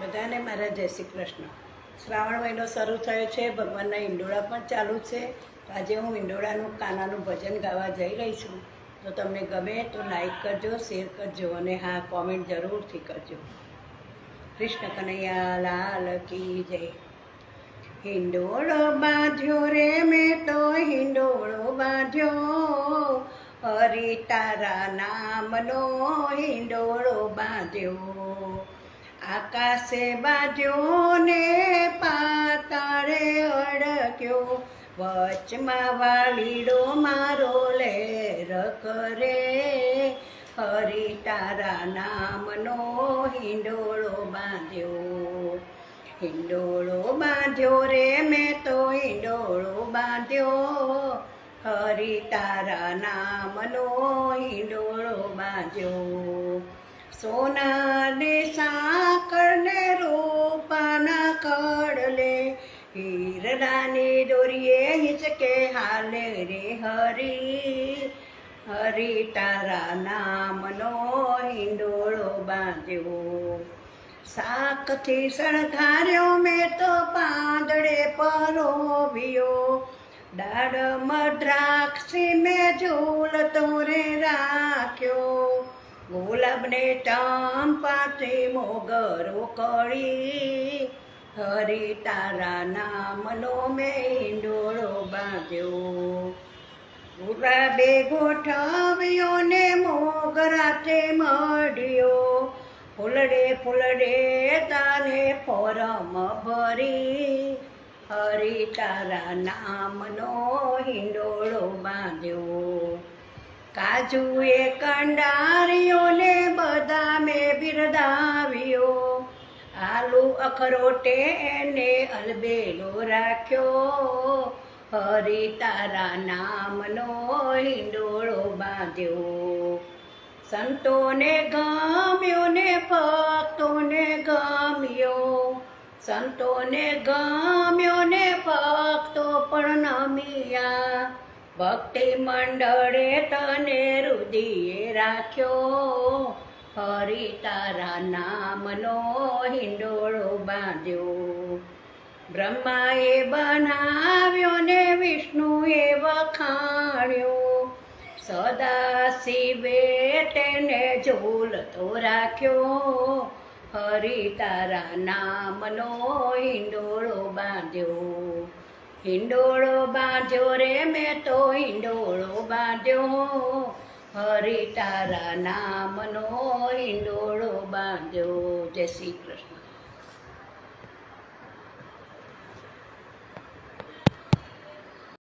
બધાને મારા જય શ્રી કૃષ્ણ. શ્રાવણ મહિનો શરૂ થયો છે, ભગવાનના હિંડોળા પણ ચાલુ છે. તો આજે હું હિંડોળાનું કાનાનું ભજન ગાવા જઈ રહી છું. તો તમને ગમે તો લાઈક કરજો, શેર કરજો અને હા, કોમેન્ટ જરૂરથી કરજો. કૃષ્ણ કનૈયા લાલ કી જય. હિંડોળો બાંધ્યો રે મેં તો હિંડોળો બાંધ્યો, હરી તારા નામનો હિંડોળો બાંધ્યો. આકાશે બાંધ્યો ને પાતાળે અડક્યો, વચમાં વાલીડો મારો લેર કરે, હરી તારા નામનો હિંડોળો બાંધ્યો. હિંડોળો બાંધ્યો રે મેં તો હિંડોળો બાંધ્યો, હરી તારા નામનો હિંડોળો બાંધ્યો. સોના ને સાકર ને રૂપાના કડલે, હીરડાની દોરીએ હિંચકે હાલે રે હરી, હરી તારા નામનો હિંડોળો બાંધ્યો. શાકથી શણગાર્યો મેં તો પાંદડે પરોવ્યો, દાડમ દ્રાક્ષી મેં ઝૂલતો રે રાખ્યો, ગુલાબને ચંપાથી મોગરો કળી, હરી તારા નામનો મેં હિંડોળો બાંધ્યો. ગુલાબે ગોઠવ્યો ને મોગરાતે મળ્યો, ફૂલડે ફૂલડે તાને ફોરમ ભરી, હરી તારા નામનો હિંડોળો બાંધ્યો. કાજુએ કંડારીઓ ને બદામે બિરદાવ્યો, આલુ અખરોટે એને અલબેલો રાખ્યો, હરી તારા નામનો હિંડોળો બાંધ્યો. સંતોને ગમ્યો ને ભક્તોને ગમ્યો, સંતોને ગમ્યો ને ભક્તો પણ નમ્યા, ભક્તિ મંડળે તને રુદિએ રાખ્યો, હરી તારા નામનો હિંડોળો બાંધ્યો. બ્રહ્માએ બનાવ્યો ને વિષ્ણુએ વખાણ્યો, સદા શિવે તેને ઝૂલતો રાખ્યો, હરી તારા નામનો હિંડોળો બાંધ્યો. હિંડોળો બાંધ્યો રે મેં તો હિંડોળો બાંધ્યો, હરી તારા નામનો હિંડોળો બાંધ્યો. જય શ્રી કૃષ્ણ.